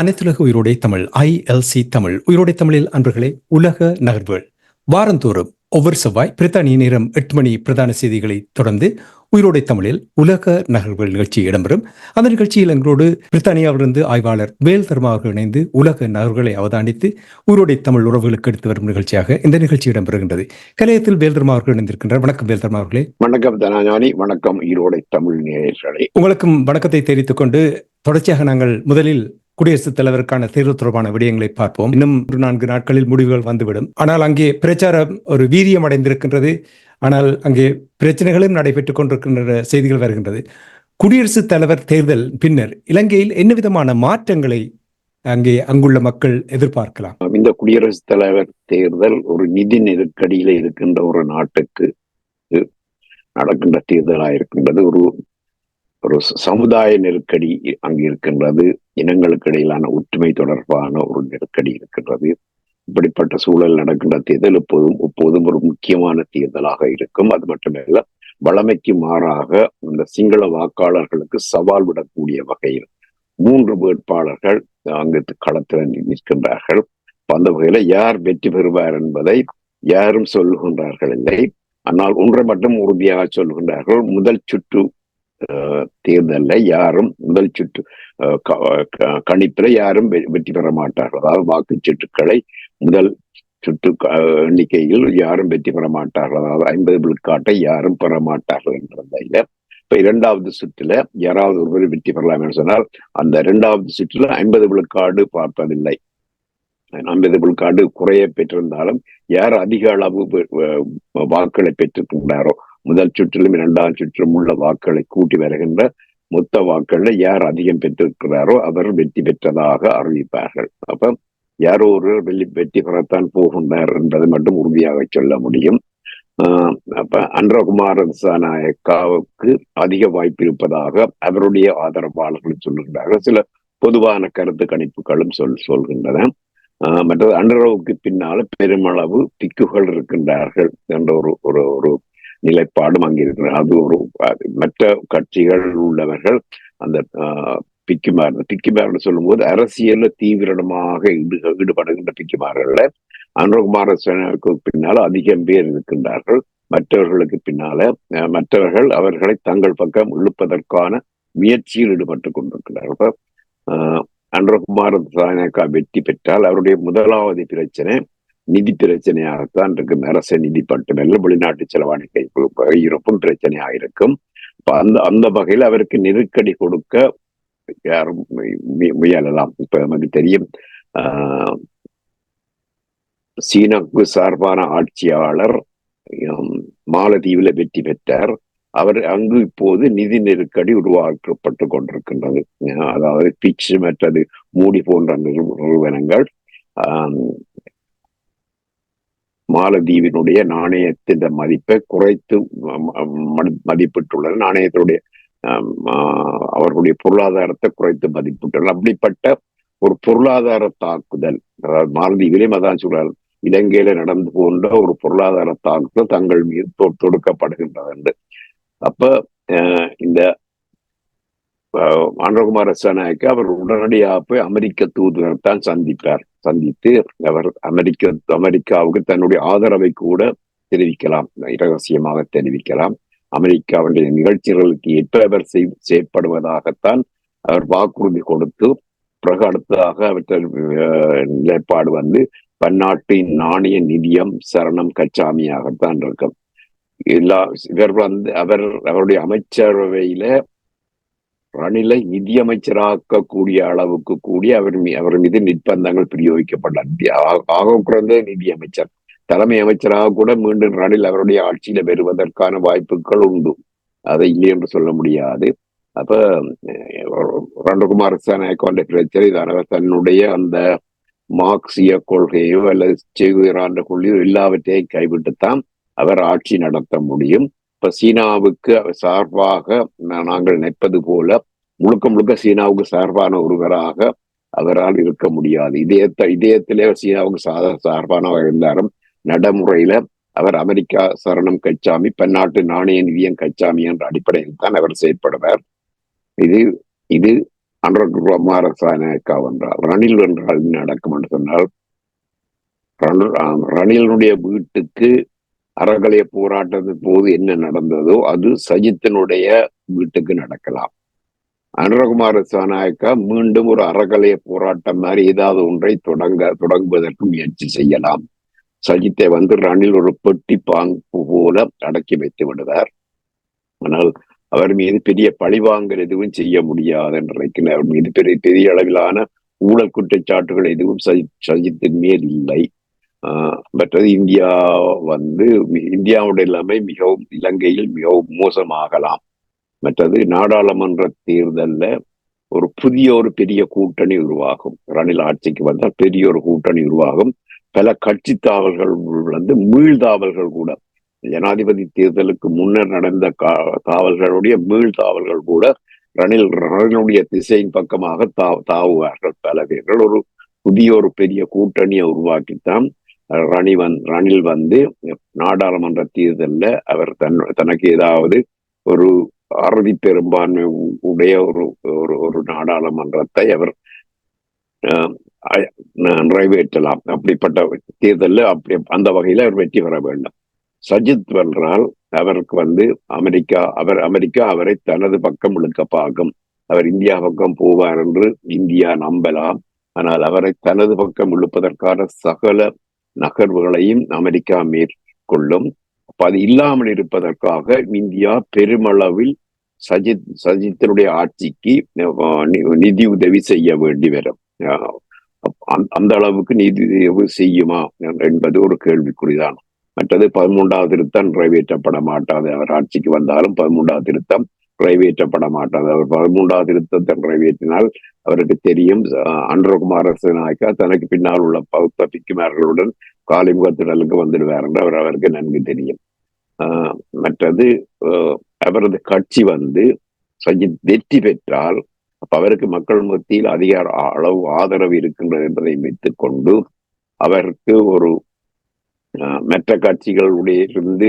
அனைத்துலக உயிரோடை தமிழ் ILC தமிழ் உயிரோடை தமிழில் அன்பர்களே, உலக நகர்வுகள் வாரந்தோறும் ஒவ்வொரு செவ்வாய் பிரித்தானிய நேரம் 8 மணி பிரதான செய்திகளை தொடர்ந்து உயிரோடை தமிழில் உலக நகர்வுகள் நிகழ்ச்சி இடம்பெறும். அந்த நிகழ்ச்சியில் எங்களோடு பிரித்தானியாவிலிருந்து ஆய்வாளர் வேல் தர்மா அவர்கள் இணைந்து உலக நகர்வுகளை அவதானித்து உயிரோடை தமிழ் உறவுகளுக்கு எடுத்து வரும் நிகழ்ச்சியாக இந்த நிகழ்ச்சி இடம்பெறுகின்றது. கலையத்தில் வேல் தர்மா அவர்கள் இணைந்திருக்கின்றார். வணக்கம் வேல் தர்மா அவர்களே. வணக்கம் தனஞானி. வணக்கம் ஈரோடை தமிழ் நேயர்களே. உங்களுக்கும் வணக்கத்தை தெரிவித்துக் கொண்டு தொடர்ச்சியாக நாங்கள் முதலில் குடியரசுத் தலைவருக்கான தேர்வு தொடர்பான விடயங்களை பார்ப்போம். இன்னும் 4 நாட்களில் முடிவுகள் வந்துவிடும். ஆனால் அங்கே பிரச்சாரம் ஒரு வீரியம் அடைந்திருக்கின்றது. ஆனால் அங்கே பிரச்சனைகளும் நடைபெற்றுக் கொண்டிருக்கின்ற செய்திகள் வருகின்றது. குடியரசுத் தலைவர் தேர்தல் பின்னர் இலங்கையில் என்ன விதமான மாற்றங்களை அங்குள்ள மக்கள் எதிர்பார்க்கலாம்? இந்த குடியரசுத் தலைவர் தேர்தல் ஒரு நிதி நெருக்கடியில இருக்கின்ற ஒரு நாட்டுக்கு நடக்கின்ற தேர்தலாக இருக்கின்றது. ஒரு சமுதாய நெருக்கடி அங்கு இருக்கின்றது. இனங்களுக்கு இடையிலான ஒற்றுமை தொடர்பான ஒரு நெருக்கடி இருக்கின்றது. இப்படிப்பட்ட சூழல் நடக்கின்ற தேர்தல் எப்போதும் ஒரு முக்கியமான தேர்தலாக இருக்கும். அது மட்டுமல்ல, வழமைக்கு மாறாக இந்த சிங்கள வாக்காளர்களுக்கு சவால் விடக்கூடிய வகையில் 3 வேட்பாளர்கள் அங்கு களத்தில் நிற்கின்றார்கள். அந்த வகையில யார் வெற்றி பெறுவார் என்பதை யாரும் சொல்லுகின்றார்கள் இல்லை. ஆனால் ஒன்றை மட்டும் உறுதியாக சொல்லுகின்றார்கள்: முதல் சுற்று தேர்தல்ல யாரும் முதல் சுற்று கணிப்பில யாரும் வெற்றி பெற மாட்டார்கள். அதாவது வாக்குச்சீட்டுக்களை முதல் சுற்று எண்ணிக்கையில் யாரும் வெற்றி பெற மாட்டார்கள். அதாவது 50 விழுக்காட்டை யாரும் பெற மாட்டார்கள் என்றதில்ல. இப்ப 2வது சுற்றுல யாராவது ஒருவர் வெற்றி பெறலாம் என்று சொன்னால் அந்த 2வது சுற்றுல 50 விழுக்காடு பார்ப்பதில்லை. 50 விழுக்காடு குறைய பெற்றிருந்தாலும் யார் அதிக அளவு வாக்குகளை பெற்றிருக்கின்றாரோ, முதல் சுற்றிலும் 2வது சுற்றிலும் உள்ள வாக்குகளை கூட்டி வருகின்ற மொத்த வாக்குகளை யார் அதிகம் பெற்றிருக்கிறாரோ அவர் வெற்றி பெற்றதாக அறிவிப்பார்கள். அப்ப யாரோ ஒரு வெற்றி பெறத்தான் போகின்றார் என்பதை மட்டும் உறுதியாக சொல்ல முடியும். அப்ப அன்றகுமார திசாநாயக்காவுக்கு அதிக வாய்ப்பு இருப்பதாக அவருடைய ஆதரவாளர்கள் சொல்லுகின்றார்கள். சில பொதுவான கருத்து கணிப்புகளும் சொல்கின்றன. மற்றது அன்றவுக்கு பின்னால பெருமளவு பிக்குகள் இருக்கின்றார்கள் என்ற ஒரு நிலைப்பாடும் அங்கே இருக்கிறது. அது மற்ற கட்சிகள் உள்ளவர்கள் அந்த பிக்குமார்னு சொல்லும் போது அரசியல்ல தீவிரமாக ஈடுபடுகின்ற பிக்குமார்கள்ல அன்றகுமாரக்கு பின்னால அதிகம் பேர் இருக்கின்றார்கள். மற்றவர்கள் அவர்களை தங்கள் பக்கம் இழுப்பதற்கான முயற்சியில் ஈடுபட்டுக் கொண்டிருக்கிறார்கள். அன்றகுமார திசாநாயக்கா வெற்றி பெற்றால் அவருடைய முதலாவது பிரச்சனை நிதி பிரச்சனையாகத்தான் இருக்கும். அரச நிதி மட்டுமல்ல, வெளிநாட்டு செலவாணிக்கை இருப்பும் பிரச்சனையாக இருக்கும். அந்த வகையில் அவருக்கு நெருக்கடி கொடுக்க யாரும் முயலலாம். இப்ப நமக்கு தெரியும், சீனாவுக்கு சார்பான ஆட்சியாளர் மாலத்தீவில் வெற்றி பெற்றார். அவர் அங்கு இப்போது நிதி நெருக்கடி உருவாக்கப்பட்டு கொண்டிருக்கின்றது. அதாவது பிச் மற்றது மூடி போன்ற நிறுவனங்கள் மாலத்தீவினுடைய நாணயத்தின் மதிப்பை குறைத்து மதிப்பிட்டுள்ளனர். நாணயத்தினுடைய அவர்களுடைய பொருளாதாரத்தை குறைத்து மதிப்பிட்டுள்ளனர். அப்படிப்பட்ட ஒரு பொருளாதார தாக்குதல், அதாவது மாலத்தீவிலே அதான் சொல்றாரு, இலங்கையில நடந்து போன்ற ஒரு பொருளாதார தாக்குதல் தங்கள் மீது தொடுக்கப்படுகின்றது என்று. அப்ப இந்த அன்றகுமார திசாநாயக்கா அவர் உடனடியாக போய் அமெரிக்க தூதுவரைத்தான் சந்தித்து அவர் அமெரிக்காவுக்கு தன்னுடைய ஆதரவை கூட தெரிவிக்கலாம், இரகசியமாக தெரிவிக்கலாம். அமெரிக்காவுடைய நிகழ்ச்சிகளுக்கு ஏற்ப அவர் செயற்படுவதாகத்தான் அவர் வாக்குறுதி கொடுத்து, பிறகு அடுத்ததாக அவற்றை நிலைப்பாடு பன்னாட்டின் நாணய நிதியம் சரணம் கச்சாமியாகத்தான் இருக்கும். அவருடைய அமைச்சரவையில ரணிலை நிதியமைச்சராக்கக்கூடிய அளவுக்கு கூடிய அவர் மீது நிர்பந்தங்கள் பிரயோகிக்கப்பட்டார். ஆக குறைந்த நிதியமைச்சர், தலைமை அமைச்சராக கூட மீண்டும் ரணில் அவருடைய ஆட்சியில வருவதற்கான வாய்ப்புகள் உண்டு. அதை இல்லை என்று சொல்ல முடியாது. அப்ப அன்றகுமார திசாநாயக்கா பிரச்சனை அவர் தன்னுடைய அந்த மார்க்சிய கொள்கையோ அல்லது செகுவேரா கொள்கையோ எல்லாவற்றையும் கைவிட்டுத்தான் அவர் ஆட்சி நடத்த முடியும். இப்ப சீனாவுக்கு சார்பாக நாங்கள் நினைப்பது போல முழுக்க சீனாவுக்கு சார்பான ஒருவராக அவரால் இருக்க முடியாது. இதயத்திலே சீனாவுக்கு சார்பானவர் இருந்தாலும் நடைமுறையில அவர் அமெரிக்கா சரணம் கச்சாமி, பன்னாட்டு நாணய நிதியம் கச்சாமி என்ற அடிப்படையில் தான் அவர் செயற்படுவார். இது அனுரகுமார திசாநாயக்கா வென்றால், ரணில் வென்றால் என்ன நடக்கும் என்று சொன்னால், ரணிலுடைய வீட்டுக்கு அறகலைய போராட்டத்தின் போது என்ன நடந்ததோ அது சஜித்தினுடைய வீட்டுக்கு நடக்கலாம். அனுரகுமார திசாநாயக்கா மீண்டும் ஒரு அறகலைய போராட்டம் மாதிரி ஏதாவது ஒன்றை தொடங்குவதற்கு முயற்சி செய்யலாம். சஜித்தை ரணில் ஒரு பெட்டி பாங்கு போல அடக்கி வைத்து விடுவார். ஆனால் அவர் மீது பெரிய பழிவாங்கல் எதுவும் செய்ய முடியாது என்று நினைக்கிறேன். அவர் மீது பெரிய அளவிலான ஊழல் குற்றச்சாட்டுகள் எதுவும் சஜித்தின் மேல் இல்லை. மற்றது இந்தியாவுடைய நிலைமை மிகவும் இலங்கையில் மிகவும் மோசமாகலாம். மற்றது நாடாளுமன்ற தேர்தல்ல ஒரு பெரிய கூட்டணி உருவாகும். ரணில் ஆட்சிக்கு வந்தால் பெரிய ஒரு கூட்டணி உருவாகும். பல கட்சி தாவல்கள் மீள்தாவல்கள் கூட, ஜனாதிபதி தேர்தலுக்கு முன்னர் நடந்த தாவல்களுடைய மீள்தாவல்கள் கூட ரணிலுடைய திசையின் பக்கமாக தாவுவார்கள் பல பேர்கள். ஒரு பெரிய கூட்டணியை உருவாக்கித்தான் ரணில் நாடாளுமன்ற தேர்தலில் அவர் தனக்கு ஏதாவது ஒரு அறுதி பெரும்பான்மை உடைய ஒரு நாடாளுமன்றத்தை அவர் நிறைவேற்றலாம். அப்படிப்பட்ட தேர்தலில் அந்த வகையில அவர் வெற்றி பெற வேண்டும். சஜித் வென்றால் அவருக்கு அமெரிக்கா அவரை தனது பக்கம் இழுக்க பார்க்கும். அவர் இந்தியா பக்கம் போவார் என்று இந்தியா நம்பலாம். ஆனால் அவரை தனது பக்கம் இழுப்பதற்கான சகல நகர்வுகளையும் அமெரிக்கா மேற்கொள்ளும். அது இல்லாமல் இருப்பதற்காக இந்தியா பெருமளவில் சஜித்தினுடைய ஆட்சிக்கு நிதி உதவி செய்ய வேண்டி வரும். அந்த அளவுக்கு நிதி உதவி செய்யுமா என்பது ஒரு கேள்விக்குறிதான். மற்றது 13வது திருத்தம் நிறைவேற்றப்பட மாட்டாது. அவர் ஆட்சிக்கு வந்தாலும் 13வது திருத்தம் நிறைவேற்றப்பட மாட்டாது. அவர் 13வது திருத்தத்தை நிறைவேற்றினால் அவருக்கு தெரியும் அனுரகுமார திசாநாயக்கா தனக்கு பின்னால் உள்ள பௌத்த பிக்குமார்களுடன் காலிமுகத்திடலுக்கு வந்துடுவார் என்று அவருக்கு நன்கு தெரியும். மற்றது அவரது கட்சி சஜித் வெற்றி பெற்றால் அவருக்கு மக்கள் மத்தியில் அதிக அளவு ஆதரவு இருக்கின்றது என்பதை வைத்துக் கொண்டு அவருக்கு மற்ற கட்சிகளுடைய இருந்து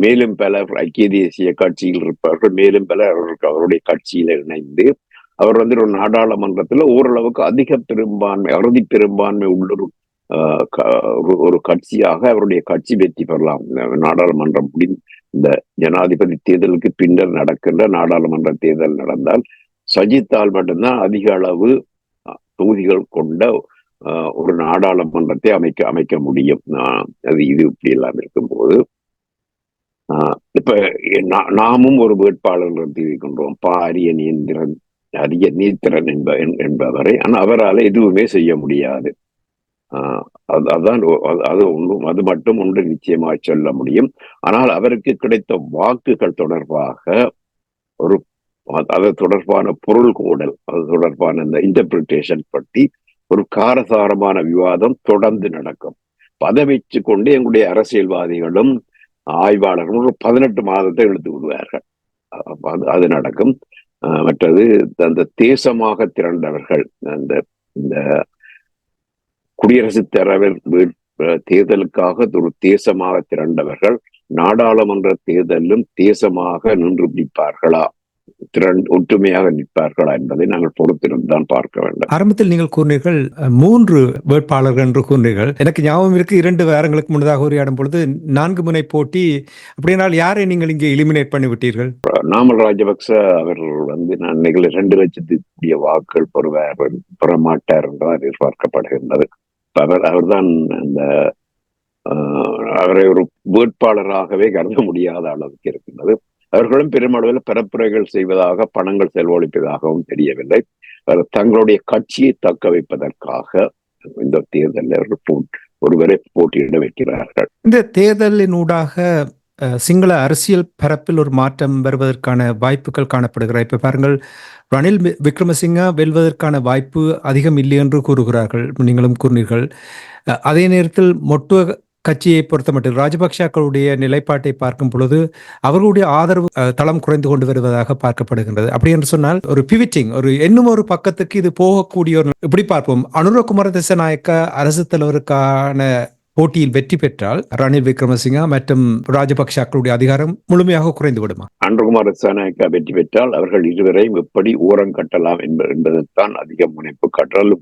மேலும் பல ஐக்கிய தேசிய கட்சியில் இருப்பார்கள். மேலும் பல அவருடைய கட்சியில இணைந்து அவர் ஒரு நாடாளுமன்றத்துல ஓரளவுக்கு அதிக பெரும்பான்மை அறுதி பெரும்பான்மை உள்ள ஒரு கட்சியாக அவருடைய கட்சி வெற்றி பெறலாம். நாடாளுமன்றம் இந்த ஜனாதிபதி தேர்தலுக்கு பின்னர் நடக்கின்ற நாடாளுமன்ற தேர்தல் நடந்தால் சஜித்தால் மட்டும்தான் அதிக அளவு தொகுதிகள் கொண்ட ஒரு நாடாளுமன்றத்தை அமைக்க முடியும். இது இப்படி எல்லாம் இருக்கும்போது இப்ப நாமும் ஒரு வேட்பாளர் நிறுத்தியிருக்கின்றோம், அரிய நீத்திரன் என்பவரை. ஆனால் அவரால் எதுவுமே செய்ய முடியாது. அது மட்டும் ஒன்று நிச்சயமாக சொல்ல முடியும். ஆனால் அவருக்கு கிடைத்த வாக்குகள் தொடர்பாக அது தொடர்பான பொருள் கூடல், அது தொடர்பான இந்த இன்டர்பிரிட்டேஷன் பற்றி ஒரு காரசாரமான விவாதம் தொடர்ந்து நடக்கும். அதை வச்சு கொண்டு எங்களுடைய அரசியல்வாதிகளும் ஆய்வாளர்களும் ஒரு 18 மாதத்தை எடுத்து விடுவார்கள். அது நடக்கும். மற்றது அந்த தேசமாக திரண்டவர்கள், இந்த குடியரசுத் தலைவர் தேர்தலுக்காக ஒரு தேசமாக திரண்டவர்கள் நாடாளுமன்ற தேர்தலிலும் தேசமாக நின்று பிடிப்பார்களா, ஒற்றுமையாக நிற்பார்களா என்பதை நாங்கள் பொறுத்திருந்தான் பார்க்க வேண்டும். ஆரம்பத்தில் நீங்கள் கூறினீர்கள் 3 வேட்பாளர்கள் என்று கூறினீர்கள். எனக்கு ஞாபகம் இருக்கு, 2 வாரங்களுக்கு முன்னதாக உரையாடும் பொழுது 4 முனை போட்டி. அப்படினால் யாரை நீங்கள் இங்கே எலிமினேட் பண்ணி விட்டீர்கள்? நாமல் ராஜபக்ச அவர்கள் நான் 2 லட்சத்துக்கு வாக்குகள் பெற மாட்டார் என்றால் எதிர்பார்க்கப்படுகின்றது. அவர்தான் அவரை ஒரு வேட்பாளராகவே கருத முடியாத அளவுக்கு இருக்கின்றது. அவர்களும் பெருமளவில் பரப்புரைகள் செய்வதாக, பணங்கள் செலவழிப்பதாகவும் தெரியவில்லை. தங்களுடைய கட்சியை தக்க வைப்பதற்காக இந்த தேர்தலில் ஒருவரை போட்டியிட வைக்கிறார்கள். இந்த தேர்தலினூடாக சிங்கள அரசியல் பரப்பில் ஒரு மாற்றம் வருவதற்கான வாய்ப்புகள் காணப்படுகிறார். இப்ப பாருங்கள், ரணில் விக்ரமசிங்க வெல்வதற்கான வாய்ப்பு அதிகம் இல்லை என்று கூறுகிறார்கள், நீங்களும் கூறினீர்கள். அதே நேரத்தில் மொட்டுவ கட்சியை பொறுத்தமட்டில் ராஜபக்சாக்களுடைய நிலைப்பாட்டை பார்க்கும் பொழுது அவர்களுடைய ஆதரவு தளம் குறைந்து கொண்டு வருவதாக பார்க்கப்படுகின்றது. அப்படி என்று சொன்னால் ஒரு பிவிட்டிங், இன்னும் ஒரு பக்கத்துக்கு இது போகக்கூடிய ஒரு, இப்படி பார்ப்போம், அனுரகுமார திசாநாயக்கா அரசு தலைவருக்கான போட்டியில் வெற்றி பெற்றால் ரணில் விக்ரமசிங்க மற்றும் ராஜபக்ஷக்களுடைய அதிகாரம் முழுமையாக குறைந்து விடுமா? அன்றகுமார் திசாநாயக்கா வெற்றி பெற்றால் அவர்கள் இருவரையும் எப்படி ஓரம் கட்டலாம் என்பதுதான் அதிக முனைப்பு. கற்றல்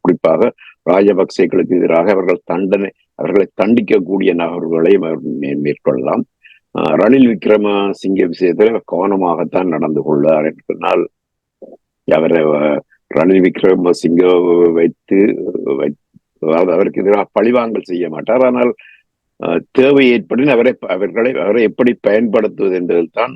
குறிப்பாக ராஜபக்சேக்களுக்கு எதிராக அவர்களை தண்டிக்கக்கூடிய நகர்வுகளையும் அவர் மேற்கொள்ளலாம். ரணில் விக்ரமசிங்க விஷயத்தில் கவனமாகத்தான் நடந்து கொள்ளார் என்று சொன்னால், அவரை ரணில் விக்ரமசிங்க வைத்து அவருக்கு எதிராக பழிவாங்கல் செய்ய மாட்டார். ஆனால் தேவை ஏற்படின் அவரை எப்படி பயன்படுத்துவது என்பதில் தான்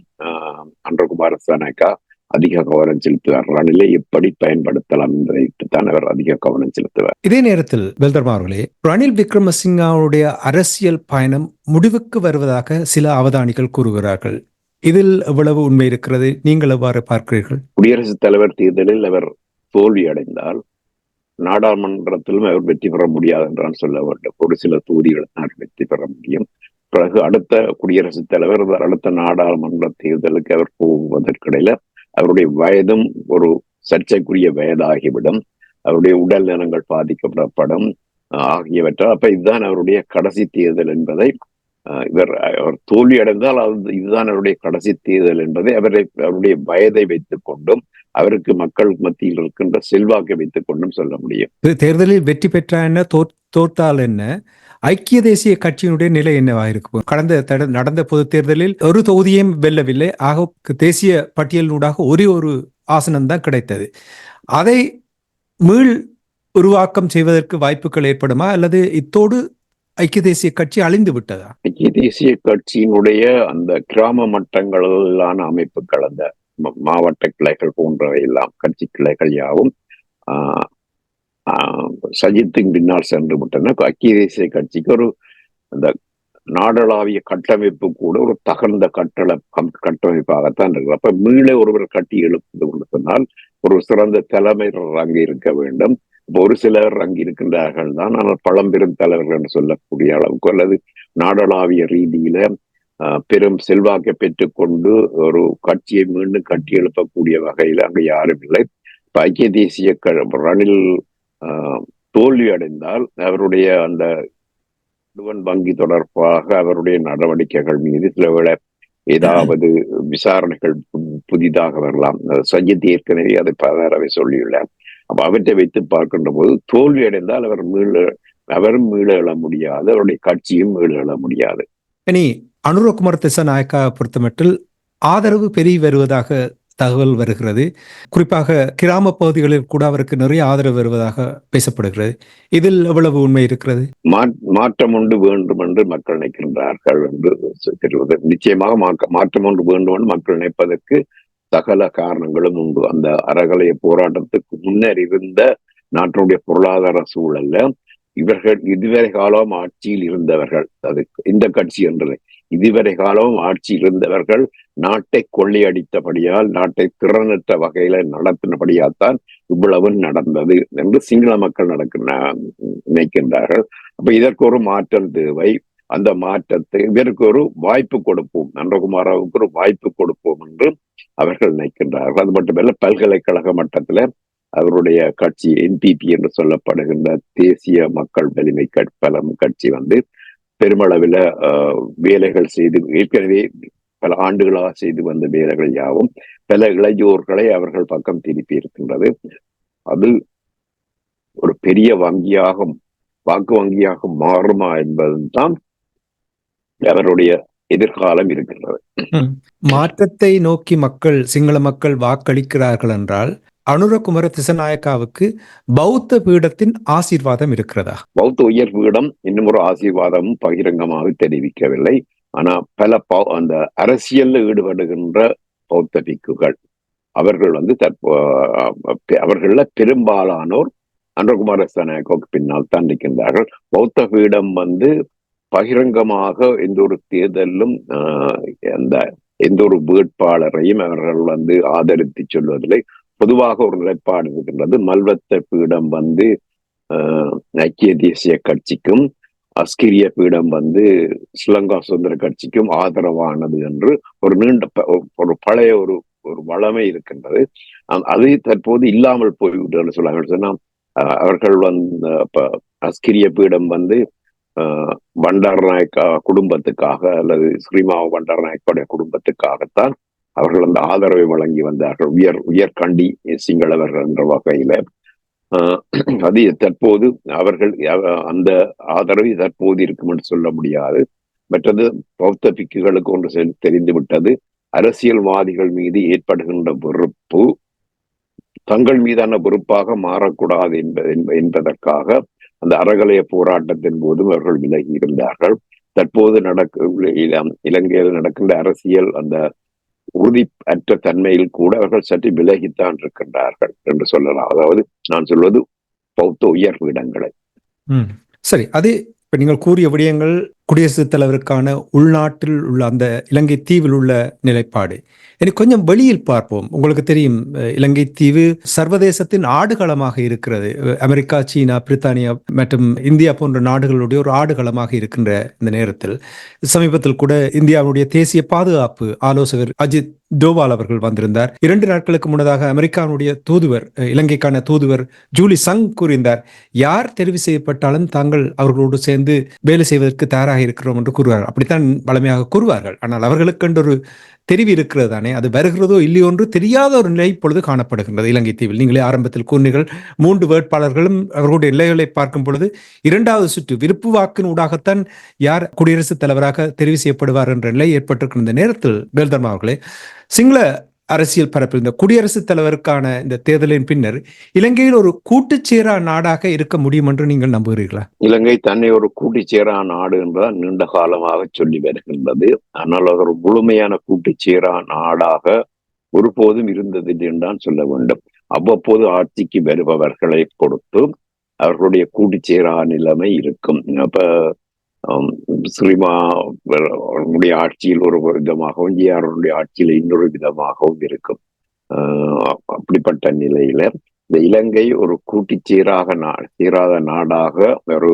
அன்றகுமார் திசாநாயக்கா அதிக கவனம் செலுத்துவார். ரணிலை எப்படி பயன்படுத்தலாம் என்பதைத்தான் அவர் அதிக கவனம் செலுத்துவார். இதே நேரத்தில் வெல்தர்மா அவர்களே, ரணில் விக்ரமசிங்காவுடைய அரசியல் பயணம் முடிவுக்கு வருவதாக சில அவதானிகள் கூறுகிறார்கள். இதில் எவ்வளவு உண்மை இருக்கிறது? நீங்கள் எவ்வாறு பார்க்கிறீர்கள்? குடியரசுத் தலைவர் தேர்தலில் அவர் தோல்வி அடைந்தால் நாடாளுமன்றத்திலும் அவர் வெற்றி பெற முடியாது என்றான் சொல்ல வேண்டும். ஒரு சில தொகுதிகளை தான் வெற்றி பெற முடியும். பிறகு அடுத்த குடியரசுத் தலைவர் அடுத்த நாடாளுமன்ற தேர்தலுக்கு அவர் போவதற்கிடையில அவருடைய வயதும் ஒரு சர்ச்சைக்குரிய வயதாகிவிடும். அவருடைய உடல் நலங்கள் பாதிக்கப்படப்படும் ஆகியவற்றால் அப்ப இதுதான் அவருடைய கடைசி தேர்தல் என்பதை அவர் தோல்வி அடைந்தால் இதுதான் அவருடைய கடைசி தேர்தல் என்பதை அவருடைய வயதை வைத்துக் கொண்டும் அவருக்கு மக்கள் மத்தியில் இருக்கின்ற செல்வாக்கை வைத்துக் கொண்டும் சொல்ல முடியும். தேர்தலில் வெற்றி பெற்ற என்ன தோற்றால் என்ன, ஐக்கிய தேசிய கட்சியினுடைய நிலை என்னவாக இருக்கும்? நடந்த பொது தேர்தலில் ஒரு தொகுதியும் வெல்லவில்லை. ஆக தேசிய பட்டியலினூடாக ஒரே ஒரு ஆசனம் தான் கிடைத்தது. அதை மீள் உருவாக்கம் செய்வதற்கு வாய்ப்புகள் ஏற்படுமா, அல்லது இத்தோடு ஐக்கிய தேசிய கட்சி அழிந்து விட்டதா? ஐக்கிய தேசிய கட்சியினுடைய அந்த கிராம மட்டங்களிலான அமைப்புகள், அந்த மாவட்ட கிளைகள் போன்றவை எல்லாம் கட்சி கிளைகள் யாவும் சஜித்தின் பின்னால் சென்று விட்டன. ஐக்கிய தேசிய கட்சிக்கு ஒரு அந்த நாடளாவிய கட்டமைப்பு கூட ஒரு தகர்ந்த கட்டமைப்பாகத்தான் இருக்கு. அப்ப மீள ஒருவர் கட்டி எழுப்பது கொண்டு சொன்னால் ஒரு சிறந்த தலைமையர் அங்கு இருக்க வேண்டும். ஒரு சிலர் அங்கு இருக்கின்றார்கள் தான், ஆனால் பழம்பெரும் தலைவர்கள் என்று சொல்லக்கூடிய அளவுக்கு அல்லது நாடளாவிய ரீதியில பெரும் செல்வாக்கை பெற்றுக்கொண்டு ஒரு கட்சியை மீண்டும் கட்டி எழுப்பக்கூடிய வகையில் அங்கு யாரும் இல்லை. ஐக்கிய தேசிய ரணில் தோல்வி அடைந்தால் அவருடைய அந்த வங்கி தொடர்பாக அவருடைய நடவடிக்கைகள் மீது சில வேளை ஏதாவது விசாரணைகள் புதிதாக வரலாம். சஜித் ஏற்கனவே அதை பலரவை சொல்லியுள்ளார். அப்ப அவற்றை வைத்து பார்க்கின்ற போது தோல்வி அடைந்தால் அவரும் மீள எழ முடியாது, அவருடைய கட்சியும் மீள எழ முடியாது. இனி அனுரகுமார் திசாநாயக்கா பொறுத்தமட்டில் ஆதரவு பெருகி வருவதாக தகவல் வருகிறது. குறிப்பாக கிராம பகுதிகளில் கூட அவருக்கு நிறைய ஆதரவு வருவதாக பேசப்படுகிறது. இதில் எவ்வளவு உண்மை இருக்கிறது? மாற்றம் ஒன்று வேண்டும் என்று மக்கள் நினைக்கின்றார்கள் என்று தெரிவது. நிச்சயமாக மாற்றம் ஒன்று வேண்டும் என்று மக்கள் நினைப்பதற்கு சகல காரணங்களும் உண்டு. அந்த அறகலைய போராட்டத்துக்கு முன்னர் இருந்த நாட்டினுடைய பொருளாதார சூழல்ல இவர்கள் இதுவரை காலம் ஆட்சியில் இருந்தவர்கள், அது இந்த கட்சி என்றது இதுவரை காலம் ஆட்சியில் இருந்தவர்கள் நாட்டை கொள்ளையடித்தபடியால், நாட்டை திறனற்ற வகையில நடத்தினபடியால் தான் இவ்வளவு நடந்தது என்று சிங்கள மக்கள் நினைக்கின்றார்கள். அப்ப இதற்கு ஒரு மாற்றம் தேவை. அந்த மாற்றத்தை இதற்கு ஒரு வாய்ப்பு கொடுப்போம், நந்தகுமாராவுக்கு ஒரு வாய்ப்பு கொடுப்போம் என்று அவர்கள் நினைக்கின்றார்கள். அது மட்டுமல்ல, பல்கலைக்கழக மட்டத்துல அவருடைய கட்சி என்பிபி என்று சொல்லப்படுகின்ற தேசிய மக்கள் வலிமை கட்சி பெருமளவில் வேலைகள் செய்து ஏற்கனவே பல ஆண்டுகளாக செய்து வந்த வேலைகள் யாவும் பல இளையோர்களை அவர்கள் பக்கம் திருப்பி இருக்கின்றது. அது ஒரு பெரிய வாக்கு வங்கியாக மாறுமா என்பதுதான் அவருடைய எதிர்காலம் இருக்கின்றது. மாற்றத்தை நோக்கி சிங்கள மக்கள் வாக்களிக்கிறார்கள் என்றால் அனுரகுமார திசாநாயக்காவுக்கு பௌத்த பீடத்தின் ஆசீர்வாதம் இருக்கிறதா? பௌத்த உயர் பீடம் இன்னும் ஒரு ஆசீர்வாதமும் பகிரங்கமாக தெரிவிக்கவில்லை. ஆனா பல அந்த அரசியல்ல ஈடுபடுகின்ற பௌத்த பிக்குகள் அவர்கள் அவர்கள பெரும்பாலானோர் அனுரகுமார திசாநாயக்காவுக்கு பின்னால் தான் நிற்கின்றார்கள். பௌத்த பீடம் பகிரங்கமாக எந்த ஒரு தேர்தலும் எந்த ஒரு வேட்பாளரையும் அவர்கள் ஆதரித்து சொல்வதில்லை. பொதுவாக ஒரு நிலைப்பாடு இருக்கின்றது. மல்வத்த பீடம் ஐக்கிய தேசிய கட்சிக்கும், அஸ்கிரிய பீடம் ஸ்ரீலங்கா சுதந்திர கட்சிக்கும் ஆதரவானது என்று ஒரு பழைய ஒரு வளமை இருக்கின்றது. அது தற்போது இல்லாமல் போய்விட்டு சொன்னாங்க. சொன்னா அவர்கள் அஸ்கிரிய பீடம் பண்டாரநாயக்கா குடும்பத்துக்காக அல்லது ஸ்ரீமாவோ பண்டாரநாயக்காவுடைய குடும்பத்துக்காகத்தான் அவர்கள் அந்த ஆதரவை வழங்கி வந்தார்கள். உயர்கண்டி சிங்களவர்கள் என்ற வகையில. அது தற்போது அவர்கள் அந்த ஆதரவு தற்போது இருக்கும் என்று சொல்ல முடியாது. மற்றது பௌத்த பிக்குகளுக்கு ஒன்று தெரிந்து விட்டது, அரசியல்வாதிகள் மீது ஏற்படுகின்ற வெறுப்பு தங்கள் மீதான பொறுப்பாக மாறக்கூடாது என்பதற்காக அந்த அறகலைய போராட்டத்தின் போதும் அவர்கள் விலகி இருந்தார்கள். தற்போது இலங்கையில் நடக்கின்ற அரசியல் அந்த உறுதியற்ற தன்மையில் கூட அவர்கள் சற்று விலகித்தான் இருக்கின்றார்கள் என்று சொல்லலாம். அதாவது நான் சொல்வது பௌத்த உயர் இடங்களை. சரி, அது இப்ப நீங்கள் கூறிய விடயங்கள் குடியரசுத் தலைவருக்கான உள்நாட்டில் உள்ள அந்த இலங்கை தீவில் உள்ள நிலைப்பாடு. எனக்கு கொஞ்சம் வெளியில் பார்ப்போம். உங்களுக்கு தெரியும், இலங்கை தீவு சர்வதேசத்தின் ஆடுகளமாக இருக்கிறது. அமெரிக்கா, சீனா, பிரித்தானியா மற்றும் இந்தியா போன்ற நாடுகளுடைய ஒரு ஆடுகளமாக இருக்கின்ற இந்த நேரத்தில் சமீபத்தில் கூட இந்தியாவுடைய தேசிய பாதுகாப்பு ஆலோசகர் அஜித் டோவால் அவர்கள் வந்திருந்தார். 2 நாட்களுக்கு முன்னதாக அமெரிக்காவுடைய தூதுவர், இலங்கைக்கான தூதுவர் ஜூலி சங் கூறியிருந்தார், யார் தெரிவு செய்யப்பட்டாலும் தாங்கள் அவர்களோடு சேர்ந்து வேலை செய்வதற்கு தயாராக இருக்கிறோம் என்று கூறுவார்கள். அப்படித்தான் வலிமையாக கூறுவார்கள். ஆனால் அவர்களுக்கு ஒரு தெரிவு இருக்கிறது தானே, அது வருகிறதோ இல்லையோ என்று தெரியாத ஒரு நிலை இப்பொழுது காணப்படுகின்றது இலங்கை தீவில். நீங்களே ஆரம்பத்தில் கூறினீர்கள், 3 வேட்பாளர்களும் அவர்களுடைய எல்லைகளை பார்க்கும் பொழுது 2வது சுற்று விருப்பு வாக்கின் ஊடாகத்தான் யார் குடியரசுத் தலைவராக தெரிவு செய்யப்படுவார் என்ற நிலை ஏற்பட்டிருக்கிற இந்த நேரத்தில் வேல்தர்மா அவர்களே, சிங்கள அரசியல் பரப்பில் இந்த குடியரசுத் தலைவருக்கான இந்த தேர்தலின் பின்னர் இலங்கையில் ஒரு கூட்டுச்சேரா நாடாக இருக்க முடியும் என்று நீங்கள் நம்புகிறீர்களா? இலங்கை தன்னை ஒரு கூட்டுச்சேரா நாடு என்றுதான் நீண்ட காலமாக சொல்லி வருகின்றது. ஆனால் அது ஒரு முழுமையான கூட்டுச்சேரா நாடாக ஒருபோதும் இருந்ததில்லை என்றுதான் சொல்ல வேண்டும். அவ்வப்போது ஆட்சிக்கு வருபவர்களை பொறுத்து அவர்களுடைய கூட்டுச்சேரா நிலைமை இருக்கும். அப்ப ஸ்ரீமாவுடைய ஆட்சியில் ஒரு விதமாகவும் ஜிஆருடைய ஆட்சியில் இன்னொரு விதமாகவும் இருக்கும். அப்படிப்பட்ட நிலையில இந்த இலங்கை ஒரு கூட்டுச்சேராக சேராத நாடாக ஒரு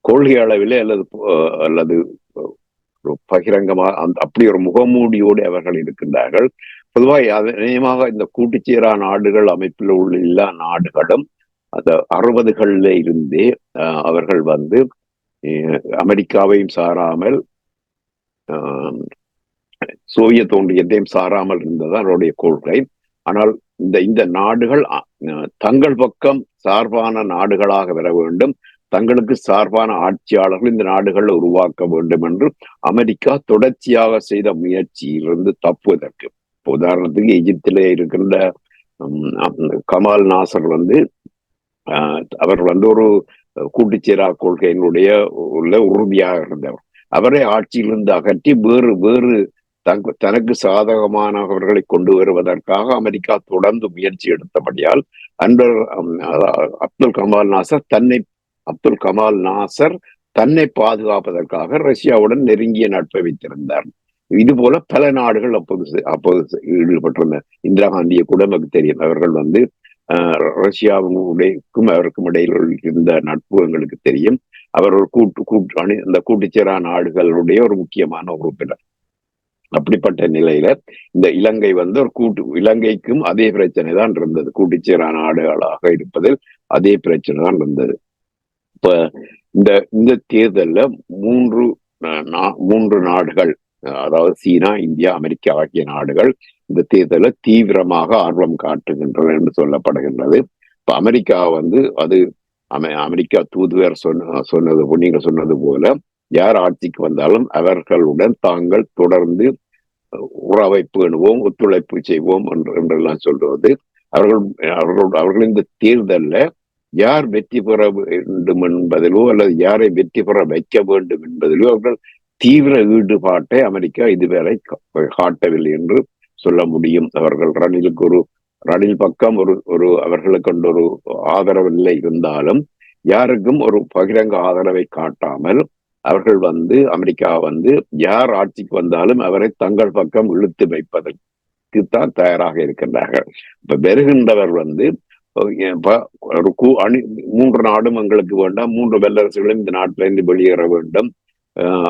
கொள்கை அளவிலே அல்லது ஒரு பகிரங்கமாக அப்படி ஒரு முகமூடியோடு அவர்கள் இருக்கின்றார்கள். பொதுவாக அநேகமாக இந்த கூட்டுச்சேரா நாடுகள் அமைப்பில் உள்ள எல்லா நாடுகளும் அந்த 60களில் இருந்தே அவர்கள் வந்து அமெரிக்காவையும் சாராமல் சோவியத் ஒன்றியத்தையும் சாராமல் இருந்ததுதான் அவருடைய கொள்கை. ஆனால் இந்த நாடுகள் தங்கள் பக்கம் சார்பான நாடுகளாக வர வேண்டும், தங்களுக்கு சார்பான ஆட்சியாளர்கள் இந்த நாடுகளை உருவாக்க வேண்டும் என்று அமெரிக்கா தொடர்ச்சியாக செய்த முயற்சியிலிருந்து தப்புவதற்கு, உதாரணத்துக்கு எகிப்திலே இருக்கின்ற கமால் நாசர் வந்து அவர் வந்து ஒரு கூட்டுச்சேரா கொள்கையினுடைய உள்ள உறுதியாக இருந்தவர். அவரை ஆட்சியிலிருந்து அகற்றி வேறு தனக்கு சாதகமானவர்களை கொண்டு வருவதற்காக அமெரிக்கா தொடர்ந்து முயற்சி எடுத்தபடியால் அப்துல் கமால் நாசர் தன்னை பாதுகாப்பதற்காக ரஷ்யாவுடன் நெருங்கிய நட்பை வைத்திருந்தார். இது போல பல நாடுகள் அப்போது ஈடுபட்டிருந்த இந்திரா காந்தியை கூட நமக்கு தெரியும். அவர்கள் வந்து ரஷ்யாவுக்கும் அவருக்கும் இடையில் இருந்த நட்பு எங்களுக்கு தெரியும். அவர் ஒரு அந்த கூட்டுச்சேரா நாடுகளுடைய ஒரு முக்கியமான உறுப்பினர். அப்படிப்பட்ட நிலையில இந்த இலங்கை வந்து ஒரு இலங்கைக்கும் அதே பிரச்சனை தான் இருந்தது. கூட்டுச்சேரா நாடுகளாக இருப்பதில் அதே பிரச்சனை தான் இருந்தது. இப்ப இந்த தேர்தல்ல மூன்று நாடுகள், அதாவது சீனா, இந்தியா, அமெரிக்கா ஆகிய நாடுகள் இந்த தேர்தலில் தீவிரமாக ஆர்வம் காட்டுகின்றன என்று சொல்லப்படுகின்றது. இப்ப அமெரிக்கா வந்து அது அமெரிக்கா தூதுவர் நீங்க சொன்னது போல யார் ஆட்சிக்கு வந்தாலும் அவர்களுடன் தாங்கள் தொடர்ந்து உறவை பேணுவோம், ஒத்துழைப்பு செய்வோம் என்றெல்லாம் சொல்றது. அவர்கள் இந்த தேர்தல்ல யார் வெற்றி பெற வேண்டும் என்பதிலோ அல்லது யாரை வெற்றி பெற வைக்க வேண்டும் என்பதிலோ அவர்கள் தீவிர ஈடுபாட்டை அமெரிக்கா இதுவரை காட்டவில்லை என்று சொல்ல முடியும். அவர்கள் ரணில் பக்கம் ஒரு அவர்களுக்கு ஒரு ஆதரவு இல்லை இருந்தாலும் யாருக்கும் ஒரு பகிரங்க ஆதரவை காட்டாமல் அவர்கள் வந்து அமெரிக்கா வந்து யார் ஆட்சிக்கு வந்தாலும் அவரை தங்கள் பக்கம் இழுத்து வைப்பதற்கு தான் தயாராக இருக்கின்றார்கள். இப்ப பெறுகின்றவர் வந்து 3 நாடும் எங்களுக்கு வேண்டாம், 3 வல்லரசுகளும் இந்த நாட்டிலிருந்து வெளியேற வேண்டும்,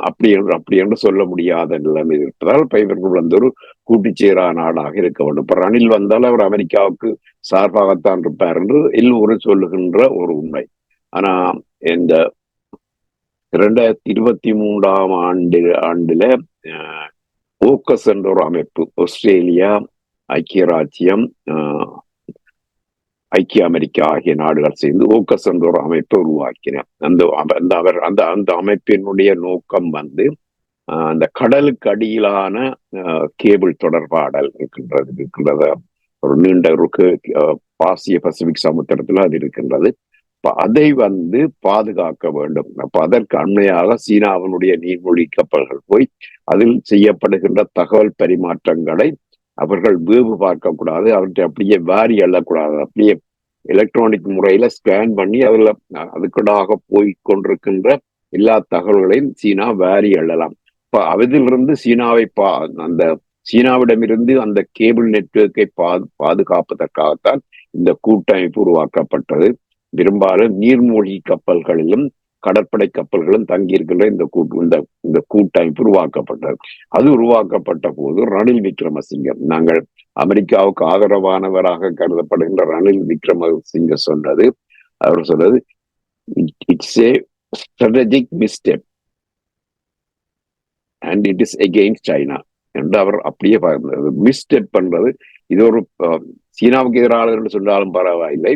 அப்படி என்று சொல்ல முடியாத நிலைமை இருப்பதால் இவர்கள் வந்து ஒரு கூட்டுச்சேரா நாடாக இருக்க வேண்டும். இப்ப ரணில் வந்தால் அவர் அமெரிக்காவுக்கு சார்பாகத்தான் இருப்பார் என்று எல்லோரும் சொல்லுகின்ற ஒரு உண்மை. ஆனா இந்த 2023 ஆண்டுல ஓக்கஸ் என்ற ஒரு அமைப்பு, ஆஸ்திரேலியா, ஐக்கிய ராஜ்யம், ஐக்கிய அமெரிக்கா ஆகிய நாடுகள் சேர்ந்து ஓக்கஸ் என்ற ஒரு அமைப்பை உருவாக்கின. அந்த அமைப்பினுடைய நோக்கம் வந்து அந்த கடலுக்கு அடியிலான கேபிள் தொடர்பாடல் இருக்கின்றது. ஒரு நீண்ட ஆசிய பசிபிக் சமுத்திரத்தில் அது இருக்கின்றது. அதை வந்து பாதுகாக்க வேண்டும். அப்ப அதற்கு அண்மையாக சீனாவினுடைய நீர்மூழ்கி கப்பல்கள் போய் அதில் செய்யப்படுகின்ற தகவல் பரிமாற்றங்களை அவர்கள் வேவு பார்க்க கூடாது, அவற்றை அப்படியே வாரி அள்ளக்கூடாது, அப்படியே எலக்ட்ரானிக் முறையில ஸ்கேன் பண்ணி அதுக்குடாக போய் கொண்டிருக்கின்ற எல்லா தகவல்களையும் சீனா வாரி அள்ளலாம். இப்ப அதிலிருந்து அந்த சீனாவிடமிருந்து அந்த கேபிள் நெட்வொர்க்கை பாதுகாப்பதற்காகத்தான் இந்த கூட்டமைப்பு உருவாக்கப்பட்டது. பெரும்பாலும் நீர்மூழ்கி கப்பல்களிலும் கடற்படை கப்பல்களும் தங்கியிருக்கின்ற இந்த கூட்டமைப்பு உருவாக்கப்பட்டது. அது உருவாக்கப்பட்ட போது ரணில் விக்ரமசிங்க, நாங்கள் அமெரிக்காவுக்கு ஆதரவானவராக கருதப்படுகின்ற ரணில் விக்ரமசிங்க அவர் சொல்றது it's A strategic mistake and it is against China என்று அவர் அப்படியே மிஸ்டேக் பண்றது. இது ஒரு சீனாவுக்கு எதிரானது என்று சொன்னாலும் பரவாயில்லை,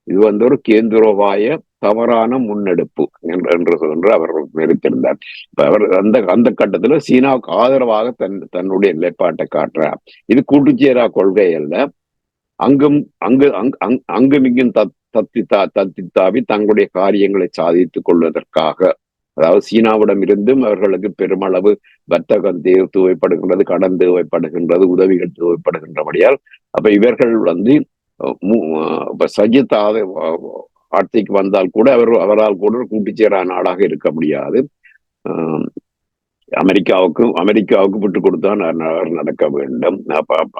இது வந்து ஒரு கேந்திரோபாய தவறான முன்னெடுப்பு என்று அவர் நிறுத்திருந்தார். அவர் அந்த கட்டத்துல சீனாவுக்கு ஆதரவாக தன்னுடைய நிலைப்பாட்டை காட்டுறார். இது கூட்டுச்சேரா கொள்கை அல்ல. அங்கும் இங்கும் தத்தித்தாவி தங்களுடைய காரியங்களை சாதித்துக் கொள்வதற்காக, அதாவது சீனாவிடம் இருந்தும் அவர்களுக்கு பெருமளவு வர்த்தகம் தேவைப்படுகின்றது, கடன் தேவைப்படுகின்றது, உதவிகள் தேவைப்படுகின்றபடியால் அப்ப இவர்கள் வந்து சஜித் ஆட்சிக்கு வந்தால் கூட அவரால் கூட கூட்டுச்சேரா நாடாக இருக்க முடியாது. அமெரிக்காவுக்கு விட்டு கொடுத்தான் நடக்க வேண்டும்.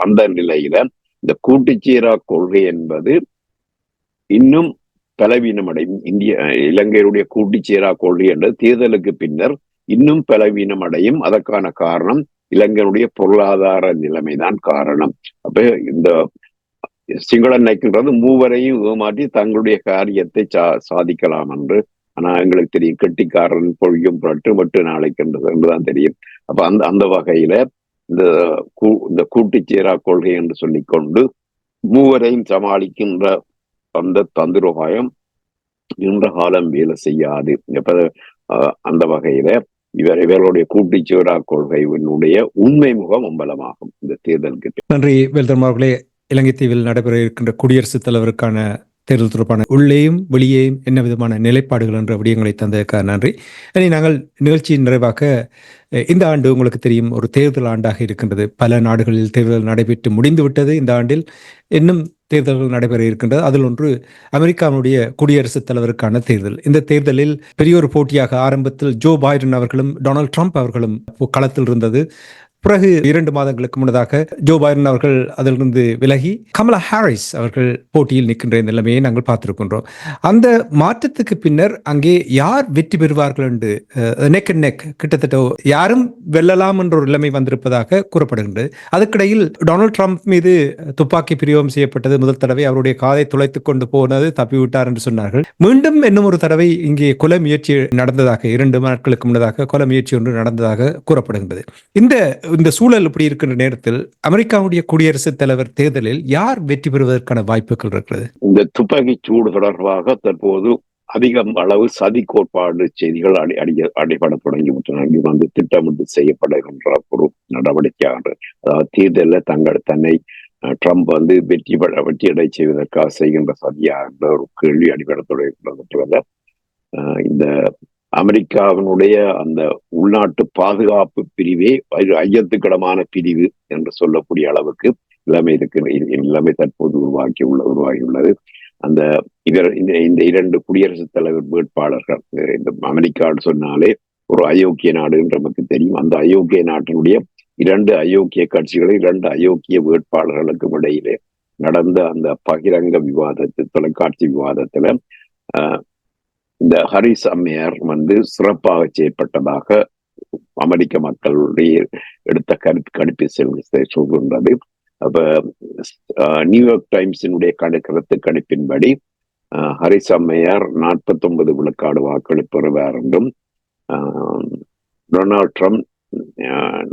அந்த நிலையில இந்த கூட்டுச்சேரா கொள்கை என்பது இன்னும் பலவீனமடையும். இலங்கையுடைய கூட்டுச்சேரா கொள்கை என்றது தேர்தலுக்கு பின்னர் இன்னும் பலவீனம் அடையும். அதற்கான காரணம் இலங்கையுடைய பொருளாதார நிலைமைதான் காரணம். அப்ப இந்த சிங்கள நினைக்கின்றது மூவரையும் ஏமாற்றி தங்களுடைய காரியத்தை சாதிக்கலாம் என்று. ஆனா எங்களுக்கு தெரியும், கெட்டிக்காரன் பொழியும் பட்டு நாளைக்கு என்றுதான் தெரியும். அப்ப அந்த வகையில இந்த கூட்டுச்சேரா கொள்கை என்று சொல்லிக்கொண்டு மூவரையும் சமாளிக்கின்ற அந்த தந்திரோபாயம் நீண்ட காலம் வேலை செய்யாது. அந்த வகையில இவர்களுடைய கூட்டுச்சேரா கொள்கையினுடைய உண்மை முகம் அம்பலமாகும் இந்த தேர்தலுக்கு. நன்றி வேல்தர்மா அவர்களே. இலங்கை தீவில் நடைபெற இருக்கின்ற குடியரசுத் தலைவருக்கான தேர்தல் தொடர்பான உள்ளேயும் வெளியேயும் என்ன விதமான நிலைப்பாடுகள் என்ற விடயங்களை தந்ததற்காக நன்றி. நாங்கள் நிகழ்ச்சியின் நிறைவாக, இந்த ஆண்டு உங்களுக்கு தெரியும் ஒரு தேர்தல் ஆண்டாக இருக்கின்றது. பல நாடுகளில் தேர்தல் நடைபெற்று முடிந்துவிட்டது. இந்த ஆண்டில் இன்னும் தேர்தல்கள் நடைபெற இருக்கின்றது. அதில் ஒன்று அமெரிக்காவுடைய குடியரசுத் தலைவருக்கான தேர்தல். இந்த தேர்தலில் பெரிய ஒரு போட்டியாக ஆரம்பத்தில் ஜோ பைடன் அவர்களும் டொனால்ட் ட்ரம்ப் அவர்களும் களத்தில் இருந்தது. பிறகு 2 மாதங்களுக்கு முன்னதாக ஜோ பைடன் அவர்கள் அதிலிருந்து விலகி கமலா ஹாரிஸ் அவர்கள் போட்டியில் நிற்கின்ற நிலைமையை நாங்கள் பார்த்திருக்கின்றோம். அந்த மாற்றத்துக்கு பின்னர் அங்கே யார் வெற்றி பெறுவார்கள் என்று நெக் அண்ட் நெக், கிட்டத்தட்ட யாரும் வெல்லலாம் என்ற ஒரு நிலைமை வந்திருப்பதாக கூறப்படுகின்றது. அதுக்கிடையில் டொனால்ட் ட்ரம்ப் மீது துப்பாக்கி பிரயோகம் செய்யப்பட்டது. முதல் தடவை அவருடைய காதை துளைத்துக் கொண்டு போனது, தப்பிவிட்டார் என்று சொன்னார்கள். மீண்டும் இன்னும் ஒரு தடவை இங்கே கொலை முயற்சி நடந்ததாக, 2 நாட்களுக்கு முன்னதாக கொலை முயற்சி ஒன்று நடந்ததாக கூறப்படுகின்றது. இந்த சூழல் இப்படி இருக்கின்ற நேரத்தில் அமெரிக்காவுடைய குடியரசுத் தலைவர் தேர்தலில் யார் வெற்றி பெறுவதற்கான வாய்ப்புகள் இருக்கிறது? இந்த துப்பாக்கி சூடு தொடர்பாக தற்போது அதிக அளவு சதி கோட்பாடு செய்திகள் அடிபட தொடங்கிவிட்டன. இது திட்டமிட்டு செய்யப்படுகின்ற ஒரு நடவடிக்கையாக, அதாவது தேர்தலில் தன்னை ட்ரம்ப் வெற்றியடை செய்வதற்காக செய்கின்ற சதியாக ஒரு கேள்வி அடிபட தொடங்குகிறது. இந்த அமெரிக்காவினுடைய அந்த உள்நாட்டு பாதுகாப்பு பிரிவே ஐயத்துக்கிடமான பிரிவு என்று சொல்லக்கூடிய அளவுக்கு நிலைமை தற்போது உருவாகியுள்ளது. இந்த 2 குடியரசுத் தலைவர் வேட்பாளர்கள், இந்த அமெரிக்கான்னு சொன்னாலே ஒரு அயோக்கிய நாடு என்று நமக்கு தெரியும். அந்த அயோக்கிய நாட்டினுடைய 2 அயோக்கிய கட்சிகளை 2 அயோக்கிய வேட்பாளர்களுக்கும் இடையிலே நடந்த அந்த பகிரங்க தொலைக்காட்சி விவாதத்துல இந்த ஹரிஸ் அம்மையார் சிறப்பாக செய்யப்பட்டதாக அமெரிக்க மக்களுடைய எடுத்த கணிப்பு சொல்கின்றது. அப்ப நியூயார்க் டைம்ஸினுடைய கருத்து கணிப்பின்படி ஹரிஸ் அம்மையார் 49 விழுக்காடு வாக்களிப்பு பெறுவார் என்றும், டொனால்ட் ட்ரம்ப்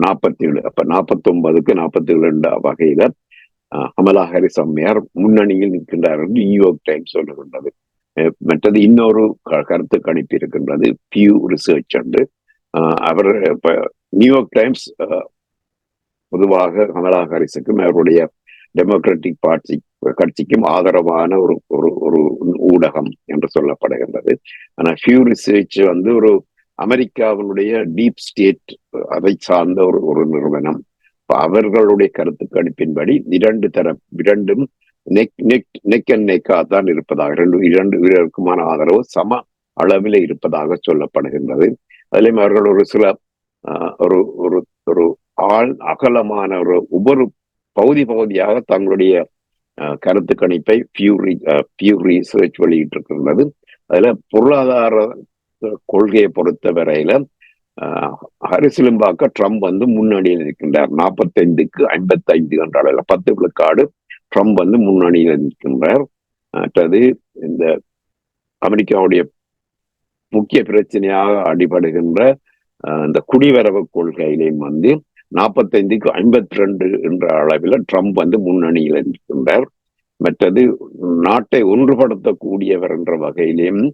47, அப்ப 49க்கு 47 வகையில கமலா ஹாரிஸ் அம்மையார் முன்னணியில் நிற்கின்றார் என்று நியூயார்க் டைம்ஸ் சொல்லுகின்றது. மற்றது இன்னொரு கருத்து கணிப்பு இருக்கின்றது, பியூ ரிசர்ச் என்று. அவர் இப்ப நியூயார்க் டைம்ஸ் பொதுவாக கமலா ஹாரிஸுக்கும் அவருடைய டெமோக்ராட்டிக் பார்ட்டி கட்சிக்கும் ஆதரவான ஒரு ஊடகம் என்று சொல்லப்படுகின்றது. ஆனால் பியூ ரிசர்ச் ஒரு அமெரிக்காவினுடைய டீப் ஸ்டேட், அதை சார்ந்த ஒரு நிறுவனம். அவர்களுடைய கருத்து கணிப்பின்படி இரண்டும் நெக் அண்ட் நெக்கா தான் இருப்பதாக, இரண்டு வீரருக்குமான ஆதரவு சம அளவில் இருப்பதாக சொல்லப்படுகின்றது. அதிலும் அவர்கள் ஒரு சில ஒரு அகலமான ஒவ்வொரு பகுதியாக தங்களுடைய கருத்து கணிப்பை பியூ ரிசர்ச் வெளியிட்டிருக்கின்றது. அதுல பொருளாதார கொள்கையை பொறுத்த வரையில ஹாரிஸிலும் பார்க்க ட்ரம்ப் முன்னணியில் இருக்கின்றார். 45க்கு 55 என்ற அளவில் 10 விழுக்காடு ட்ரம்ப் முன்னணியில் இருக்கின்றார். மற்றது இந்த அமெரிக்காவுடைய முக்கிய பிரச்சனையாக அடிபடுகின்ற இந்த குடிவரவு கொள்கையிலையும் 45க்கு 52 என்ற அளவில் ட்ரம்ப் முன்னணியில் இருக்கின்றார். மற்றது நாட்டை ஒன்றுபடுத்தக்கூடியவர் என்ற வகையிலேயும்